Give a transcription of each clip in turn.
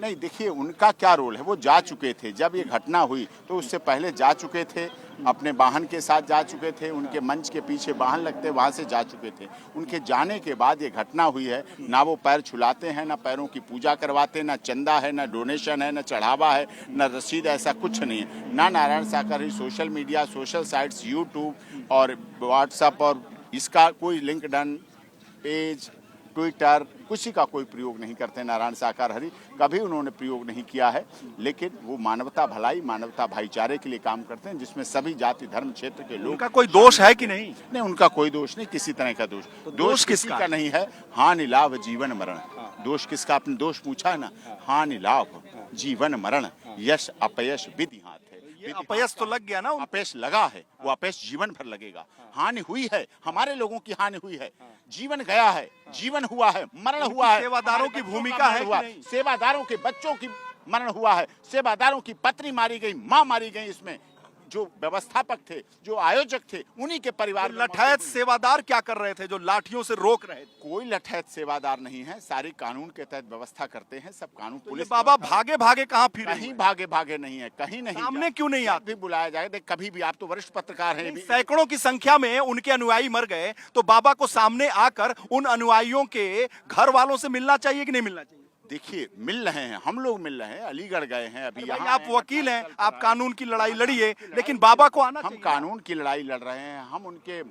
नहीं, देखिए उनका क्या रोल है, वो जा चुके थे जब ये घटना हुई, तो उससे पहले जा चुके थे, अपने वाहन के साथ जा चुके थे, उनके मंच के पीछे वाहन लगते वहाँ से जा चुके थे। उनके जाने के बाद ये घटना हुई है, ना वो पैर छुलाते हैं, ना पैरों की पूजा करवाते, ना चंदा है, ना डोनेशन है, ना चढ़ावा है, ना रसीद, ऐसा कुछ नहीं है। ना नारायण सागर ही social media, social sites, YouTube और व्हाट्सएप और इसका कोई लिंकडन पेज, ट्विटर, किसी का कोई प्रयोग नहीं करते। नारायण साकार हरि कभी उन्होंने प्रयोग नहीं किया है, लेकिन वो मानवता भलाई, मानवता भाईचारे के लिए काम करते हैं, जिसमें सभी जाति धर्म क्षेत्र के लोग। उनका कोई दोष है कि नहीं? नहीं, उनका कोई दोष नहीं, किसी तरह का दोष। तो दोष किसका नहीं है? हानि लाभ जीवन मरण। दोष किसका? आपने दोष पूछा है ना, हानि लाभ जीवन मरण, यश अपयश विधि हाथ है। ये अपयश तो लग गया ना, अपयश लगा है, वो अपयश जीवन भर लगेगा। हानि हुई है, हमारे लोगों की हानि हुई है, जीवन गया है, जीवन हुआ है, मरण हुआ है। सेवादारों की भूमिका है कि नहीं? सेवादारों के बच्चों की मरण हुआ है, सेवादारों की पत्नी मारी गई, माँ मारी गई। इसमें जो व्यवस्थापक थे, जो आयोजक थे, उन्हीं के परिवार। लठैत सेवादार क्या कर रहे थे जो लाठियों से रोक रहे थे? कोई लठैत सेवादार नहीं है, सारी कानून के तहत व्यवस्था करते हैं, सब कानून। पुलिस बाबा भागे भागे कहाँ फिरे? कहीं भागे भागे नहीं है, कहीं नहीं। सामने क्यों नहीं आते? भी बुलाया जाए, देख कभी भी, आप तो वरिष्ठ पत्रकार हैं। सैकड़ों की संख्या में उनके अनुयायी मर गए, तो बाबा को सामने आकर उन अनुयायियों के घर वालों से मिलना चाहिए कि नहीं मिलना चाहिए? देखिए, मिल रहे हैं, हम लोग मिल रहे हैं, अलीगढ़ गए हैं अभी। यहाँ आप वकील हैं, आप कानून की लड़ाई लड़िए, लेकिन बाबा को आना चाहिए। हम कानून की लड़ाई लड़ रहे हैं, हम उनके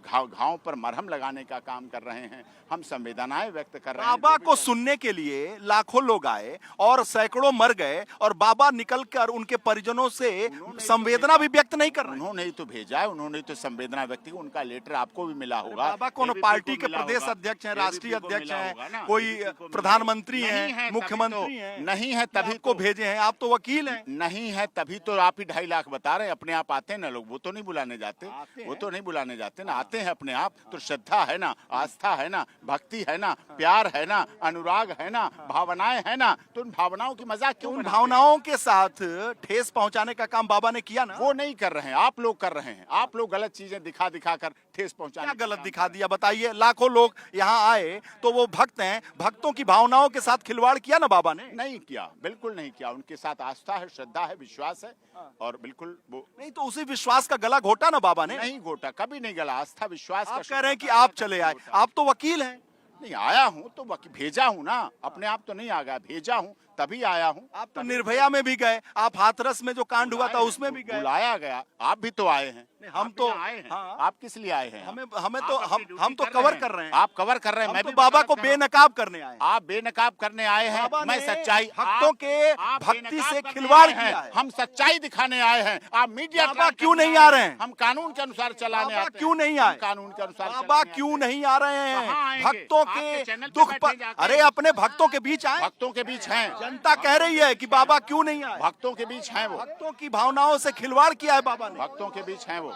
घाव पर मरहम लगाने का काम कर रहे हैं, हम संवेदनाएं व्यक्त कर रहे हैं। बाबा को सुनने के लिए लाखों लोग आए और सैकड़ों मर गए, और बाबा निकलकर उनके परिजनों से संवेदना भी व्यक्त नहीं कर रहे। उन्होंने ही तो भेजा है, उन्होंने तो संवेदना व्यक्त की। उनका लेटर आपको भी मिला होगा। बाबा कौन पार्टी के प्रदेश अध्यक्ष हैं, राष्ट्रीय अध्यक्ष हैं, कोई प्रधानमंत्री हैं, मुख्यमंत्री हैं? नहीं है तभी को भेजे हैं। आप तो वकील हैं। नहीं है तभी तो आप ही 2.5 लाख बता रहे हैं। अपने आप आते हैं ना लोग, वो तो नहीं बुलाने जाते, वो तो नहीं बुलाने जाते ना, आते हैं अपने आप। तो श्रद्धा है ना, आस्था है ना, भक्ति है ना, प्यार है ना, अनुराग है ना, भावनाएं है ना, तो उन भावनाओं की मजाक क्यों? उन भावनाओं के साथ ठेस पहुंचाने का काम बाबा ने किया ना। वो नहीं कर रहे हैं, आप लोग कर रहे हैं। आप लोग गलत चीजें दिखा दिखा कर ठेस पहुंचाने। क्या गलत दिखा दिया बताइए? लाखों लोग यहाँ आए तो वो भक्त हैं, भक्तों की भावनाओं के साथ खिलवाड़ किया ना बाबा ने? नहीं किया, बिल्कुल नहीं किया। उनके साथ आस्था है, श्रद्धा है, विश्वास है, और बिल्कुल वो नहीं। तो उसी विश्वास का गला घोटा ना बाबा ने? नहीं घोटा, कभी नहीं गला। आस्था विश्वास का। आप कह रहे हैं कि आप चले आए, आप तो वकील हैं। नहीं, आया हूँ तो भेजा हूँ ना, अपने आप तो नहीं आ गया, भेजा हूँ तभी आया हूँ। आप तो निर्भया में भी गए, आप हाथरस में जो कांड हुआ था उसमें भी गए, बुलाया गया। आप भी तो आए हैं। हम तो आए हैं। हाँ। आप किस लिए आए हैं? हमें तो हम तो कवर कर रहे हैं। आप कवर कर रहे हैं, मैं तो भी बाबा को बेनकाब करने आए। आप बेनकाब करने आए हैं, मैं सच्चाई। भक्तों के भक्ति से खिलवाड़ किया है। हम सच्चाई दिखाने आए हैं। आप मीडिया बाबा क्यों नहीं आ रहे हैं? हम कानून के अनुसार चलाने आते हैं। क्यों नहीं आए? कानून के अनुसार बाबा क्यों नहीं आ रहे हैं? भक्तों के दुख पर, अरे अपने भक्तों के बीच आए। भक्तों के बीच हैं। जनता कह रही है कि बाबा क्यों नहीं आए? भक्तों के बीच हैं वो। भक्तों की भावनाओं से खिलवाड़ किया है बाबा ने। भक्तों के बीच हैं वो।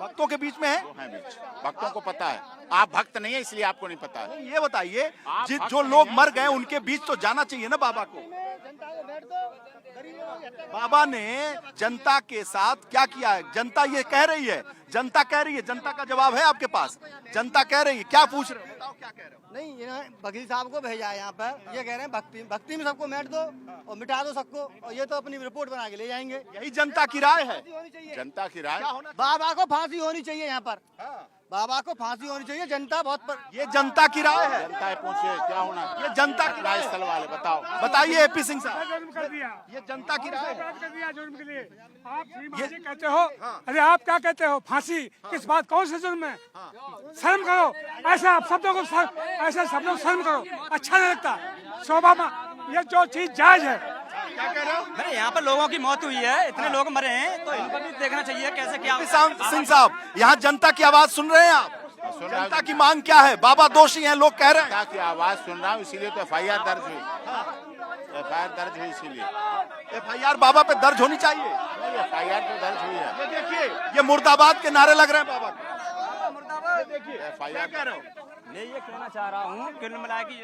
भक्तों के बीच में है? बीच भक्तों को पता है। आप भक्त नहीं है इसलिए आपको नहीं पता है। ये बताइए, जो लोग मर गए उनके बीच तो जाना चाहिए ना बाबा को। बाबा ने जनता के साथ क्या किया है? जनता ये कह रही है, जनता कह रही है। जनता का जवाब है आपके पास? जनता कह रही है, क्या पूछ रहे हो? बताओ क्या कह रहे हो? नहीं, इन्होंने वकील साहब को भेजा है यहाँ पर। ये कह रहे हैं भक्ति में सबको मैट दो और मिटा दो सबको, और ये तो अपनी रिपोर्ट बना के ले जाएंगे। यही जनता की राय है। जनता की राय। बाबा को फांसी होनी चाहिए यहाँ पर। बाबा को फांसी होनी चाहिए। जनता ये जनता की राय है। जनता पूछिए क्या होना। ये जनता की राय। स्थल वाले बताओ, बताइए एपी सिंह साहब। कर दिया, ये जनता की राय है। कर दिया जुर्म के लिए। आप ये कहते हो, अरे आप क्या कहते हो? फांसी किस बात, कौन सा जुर्म है? शर्म करो। ऐसा आप शब्दों को ऐसे सब लोग शर्म करो, अच्छा नहीं लगता। शोभा में ये जो चीज जायज है। क्या कह रहे हो? अरे यहाँ पर लोगों की मौत हुई है, इतने लोग मरे हैं, तो इनको भी देखना चाहिए कैसे क्या। सिंह साहब, यहाँ जनता की आवाज सुन रहे हैं आप? जनता की मांग क्या है? बाबा दोषी हैं लोग कह रहे हैं। जनता की आवाज सुन रहा हूँ, इसीलिए तो FIR दर्ज हुई। FIR दर्ज हुई इसीलिए। FIR बाबा पे दर्ज होनी चाहिए। FIR तो दर्ज हुई है। ये देखिए, ये मुर्दाबाद के नारे लग रहे हैं बाबा के। FIR कह रहे हो? मैं ये कहना चाह रहा हूँ कुल मिला के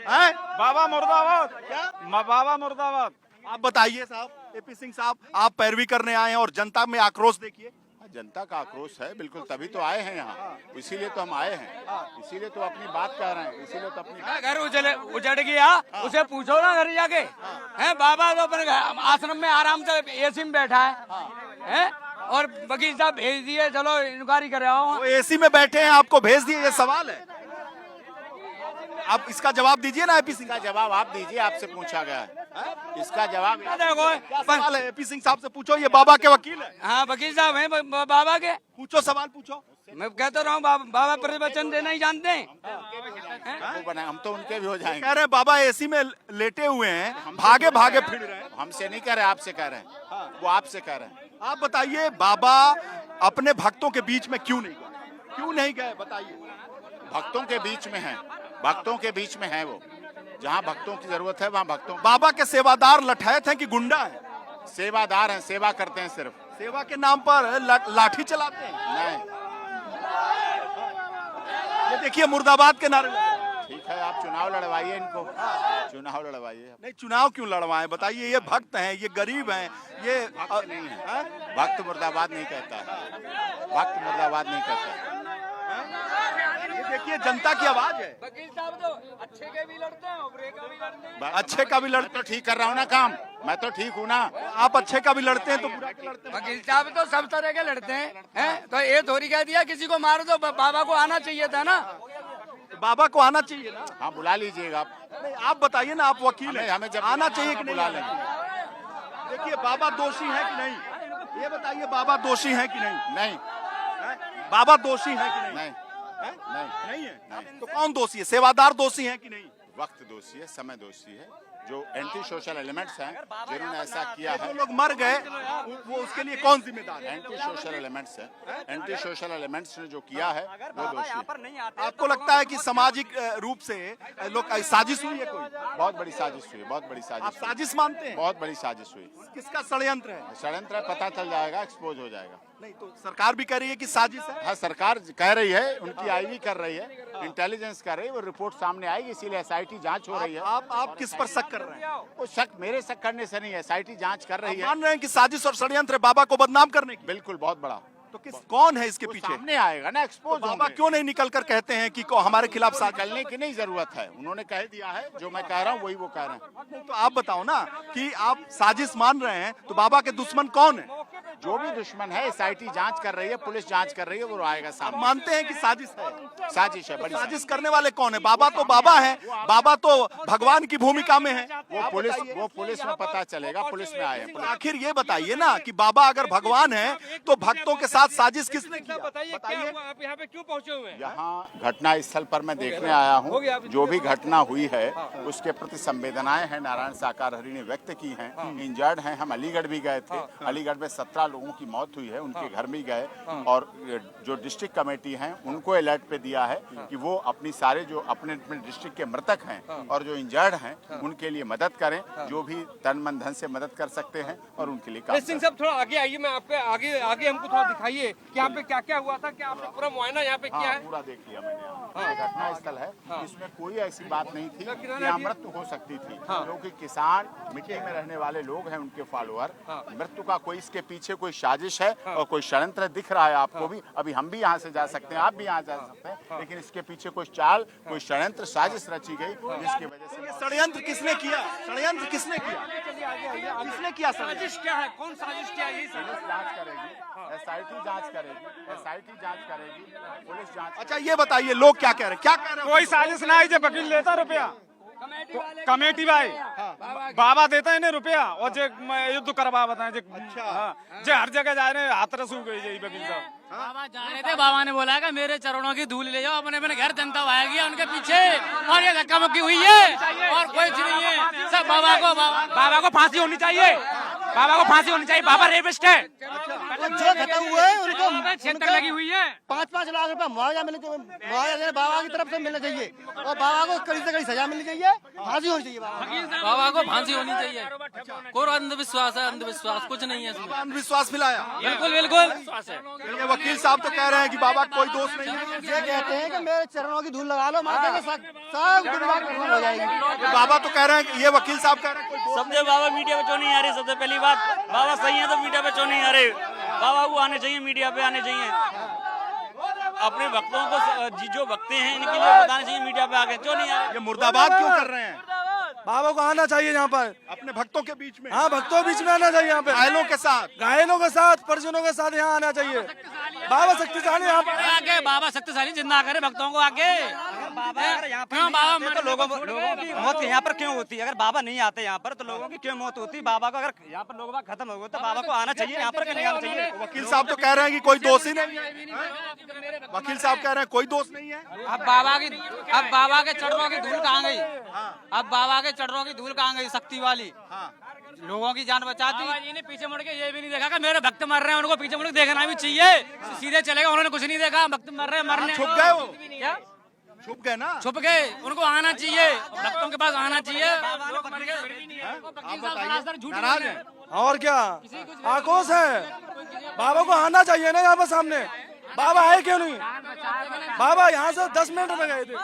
बाबा मुर्दाबाद। क्या? बाबा मुर्दाबाद। आप बताइए साहब, एपी सिंह साहब, आप पैरवी करने आए हैं और जनता में आक्रोश देखिए। जनता का आक्रोश है बिल्कुल, तभी तो आए हैं यहाँ, इसीलिए तो हम आए हैं, इसीलिए तो अपनी बात कह रहे हैं, इसीलिए तो अपनी घर उजड़ गया, उसे पूछो ना घर जाके। हैं बाबा तो अपने आश्रम में आराम से एसी में बैठा है, और वकील साहब भेज दिए, चलो इंक्वायरी कर आओ। वो एसी में बैठे हैं, आपको भेज दिए, ये सवाल है। आप इसका जवाब दीजिए ना एपी सिंह। का जवाब आप दीजिए, आपसे पूछा गया है, इसका जवाब क्या सवाल है? एपी सिंह साहब से पूछो, ये बाबा के वकील है। हाँ वकील साहब हैं बाबा के, पूछो सवाल पूछो। मैं कहता रहा हूँ बाबा प्रवचन देना ही जानते हैं। हम तो उनके भी हो जाएंगे। कह रहे हैं बाबा एसी में लेटे हुए हैं, भागे भागे फिर रहे हैं। हमसे नहीं कह रहे, आपसे कह रहे हैं, वो आपसे कह रहे हैं। आप बताइए बाबा अपने भक्तों के बीच में क्यों नहीं गए? क्यों नहीं गए बताइए। भक्तों के बीच में है, भक्तों के बीच में है वो, जहाँ भक्तों की जरूरत है वहाँ भक्तों। बाबा के सेवादार लठैत हैं कि गुंडा है? सेवादार हैं, सेवा करते हैं सिर्फ। सेवा के नाम पर लाठी चलाते हैं। नहीं, ये देखिए मुर्दाबाद के नारे लगे हैं। ठीक है, आप चुनाव लड़वाइए इनको, चुनाव लड़वाइए। नहीं, चुनाव क्यों लड़वाएं बताइए। ये भक्त हैं, ये गरीब हैं, ये भक्त नहीं है, भक्त मुर्दाबाद नहीं कहता है, भक्त मुर्दाबाद नहीं कहता है। ये देखिए जनता की आवाज है। वकील साहब तो अच्छे के भी लड़ते हैं, बुरे का भी लड़ते हैं। अच्छे का भी मैं लड़ते तो ठीक कर रहा हूँ ना काम, मैं तो ठीक हूँ ना। आप अच्छे का भी लड़ते हैं तो बुरा का लड़ते हैं। वकील साहब तो सब तरह के लड़ते हैं, तो ये थोड़ी कह दिया किसी को मारो तो बाबा को आना चाहिए था ना। बाबा को आना चाहिए ना। हाँ, बुला लीजिएगा आप। नहीं, आप बताइए ना, आप वकील हैं, हमें जब आना चाहिए कि बुला नहीं? लेंगे। देखिए बाबा दोषी है कि नहीं, ये बताइए। बाबा दोषी है कि नहीं? नहीं, बाबा दोषी है कि नहीं? नहीं, हैं? नहीं, नहीं है। तो कौन दोषी है? सेवादार दोषी है कि नहीं? वक्त दोषी है, समय दोषी है, जो एंटी सोशल एलिमेंट्स हैं जिन्होंने ऐसा किया है। जो लोग मर गए वो उसके लिए कौन जिम्मेदार है? एंटी सोशल एलिमेंट्स है, एंटी सोशल एलिमेंट्स ने जो किया है वो दोषी है। आपको लगता है कि सामाजिक रूप से लोग साजिश हुई है कोई? बहुत बड़ी साजिश हुई, बहुत बड़ी आप साजिश हुई, साजिश मानते हैं? बहुत बड़ी साजिश हुई। किसका षड्यंत्र है? षड्यंत्र है, पता चल जाएगा, एक्सपोज हो जाएगा। नहीं तो सरकार भी कह रही है कि साजिश है। हाँ, सरकार कह रही है, उनकी आईवी कर रही है, इंटेलिजेंस कर रही है, वो रिपोर्ट सामने आएगी, इसीलिए एसआईटी जांच हो रही है। आप किस पर शक कर रहे हैं? वो शक मेरे शक करने से नहीं है, एसआईटी जांच कर रही है। मान रहे हैं कि साजिश और षड्यंत्र है बाबा को बदनाम करने की? बिल्कुल, बहुत बड़ा। तो कौन है इसके वो पीछे? सामने आएगा ना, एक्सपोज बाबा क्यों नहीं निकल कर कहते हैं कि हमारे खिलाफ साजिश? निकलने की नहीं जरूरत है, उन्होंने कह दिया है, जो मैं कह रहा हूँ वही वो कह रहे हैं। तो आप बताओ ना कि आप साजिश मान रहे हैं तो बाबा के दुश्मन कौन है? जो भी दुश्मन है, एसआईटी जांच कर रही है, पुलिस जांच कर रही है, वो आएगा आप सामने। मानते हैं कि साजिश है? साजिश है, बड़ी साजिश करने वाले कौन है? बाबा तो बाबा है, बाबा तो भगवान की भूमिका में है। वो पुलिस में पता चलेगा, पुलिस में आए। तो आखिर ये बताइए ना कि बाबा अगर भगवान है तो भक्तों के साथ साजिश किसने किया? बताइए आप यहाँ पे क्यों पहुँचे हुए हैं? यहाँ घटना स्थल पर मैं देखने आया हूँ, जो भी घटना हुई है उसके प्रति संवेदनाएं हैं नारायण साकार हरि ने व्यक्त की हैं। इंजर्ड हैं, हम अलीगढ़ भी गए थे, अलीगढ़ में 17 लोगों की मौत हुई है, उनके घर में गए, और जो डिस्ट्रिक्ट कमेटी है उनको अलर्ट पे दिया है कि वो अपनी सारे जो अपने अपने डिस्ट्रिक्ट के मृतक हैं और जो इंजर्ड हैं उनके लिए मदद करें, जो भी तन मन धन से मदद कर सकते हैं और उनके लिए काम सिंह साहब थोड़ा आगे आइए, मैं आपके आगे हमको थोड़ा दिखाइए कि यहाँ पे क्या क्या हुआ था, क्या आपने पूरा मुआयना यहाँ पे किया है? पूरा देख लिया मैंने यहाँ। ये घटना स्थल है, इसमें कोई ऐसी बात नहीं थी कि यहाँ मृत्यु हो सकती थी, क्योंकि किसान मिट्टी में रहने वाले लोग हैं, उनके फॉलोअर। मृत्यु का कोई इसके पीछे कोई साजिश है और कोई षड्यंत्र दिख रहा है आपको भी। अभी हम भी यहाँ से जा सकते हैं, आप भी यहाँ जा सकते हैं, लेकिन इसके पीछे कोई चाल, कोई षड्यंत्र साजिश रची गई जिसकी वजह से ये षड्यंत्र किसने किया? षड्यंत्र किसने किया? किसने किया षड्यंत्र? साजिश क्या है? कौन साजिश क्या है? पुलिस जांच करेगी, एसआईटी जांच करेगी, एसआईटी जांच करेगी, पुलिस जांच। अच्छा ये बताइए लोग क्या कह रहे हैं? क्या कह रहे हैं? कोई साजिश ना आई, जो वकील लेता रुपया कमेटी भाई बाबा देता है इन्हें रुपया, और जो युद्ध करवा बताए जो हर जगह जा रहे हैं, हाथ रसू गई यही वकील साहब। बाबा जा रहे थे, बाबा ने बोला कि मेरे चरणों की धूल ले जाओ, अपने अपने घर, जनता आएगी उनके पीछे, और ये धक्का मुक्की हुई है और कोई चीज नहीं है। सब बाबा को फांसी होनी चाहिए, बाबा को फांसी होनी चाहिए, बाबा रेपिस्ट है। जो खत्म हुए उनको क्षेत्र लगी हुई है, 5-5 लाख रुपए मुआवजा मिलना चाहिए, मुआवजा बाबा की तरफ से मिलना चाहिए, और बाबा को कड़ी से कड़ी सजा मिलनी चाहिए, फांसी होनी चाहिए बाबा को फांसी होनी चाहिए। कोई अंधविश्वास है, अंधविश्वास कुछ नहीं है इसमें। अंधविश्वास फैलाया? बिल्कुल बिल्कुल। ये वकील साहब तो कह रहे हैं कि बाबा कोई दोष नहीं है। ये कहते हैं कि मेरे चरणों की धूल लगा लो, माता के सब गुनवान खत्म हो जाएगी। बाबा तो कह रहे हैं कि ये वकील साहब कह रहे हैं कोई दोष सबसे बाबा मीडिया पे क्यों नहीं आ रहे? सबसे पहली बात, बाबा सही है तो मीडिया पे क्यों नहीं आ रहे? बाबा को आने चाहिए, मीडिया पे आने चाहिए, अपने भक्तों को जो भक्ते हैं इनके लिए बताना चाहिए मीडिया पे आके। क्यों नहीं आ रहे? ये मुर्दाबाद क्यों कर रहे हैं? बाबा को आना चाहिए यहाँ पर। अपने भक्तों के बीच में, हाँ, भक्तों बीच में आना चाहिए यहाँ पे, घायलों के साथ, घायलों के साथ, परिजनों के साथ यहाँ आना चाहिए। बाबा शक्तिशाली यहाँ पर आगे, बाबा शक्तिशाली जिंदा करे भक्तों को आगे। बाबा यहाँ पर तो लोगों की मौत यहाँ पर क्यों होती है? अगर बाबा नहीं आते यहाँ पर तो लोगों की क्यों मौत होती? बाबा को अगर यहाँ पर लोग खत्म हो गए तो बाबा को आना चाहिए यहाँ पर, नहीं आना चाहिए? वकील साहब तो कह रहे हैं कि कोई दोष ही नहीं है। वकील साहब कह रहे हैं कोई दोष नहीं है। अब बाबा के चरणों की धूल कहाँ गई? अब बाबा के चरणों की धूल कहाँ गई? शक्ति वाली लोगों की जान बचा दी। इन्हें पीछे मुड़ के ये भी नहीं देखा कि मेरे भक्त मर रहे हैं, उनको पीछे मुड़ के देखना भी चाहिए। सीधे चलेगा, उन्होंने कुछ नहीं देखा, भक्त मर रहे हैं, मरने छुप गए वो, क्या छुप गए ना, छुप गए। उनको आना चाहिए, भक्तों के पास आना चाहिए। नाराज है और क्या आक्रोश है? बाबा को आना चाहिए ना यहाँ पर सामने। बाबा आए क्यों नहीं? बाबा यहाँ से 10 मिनट में गए थे।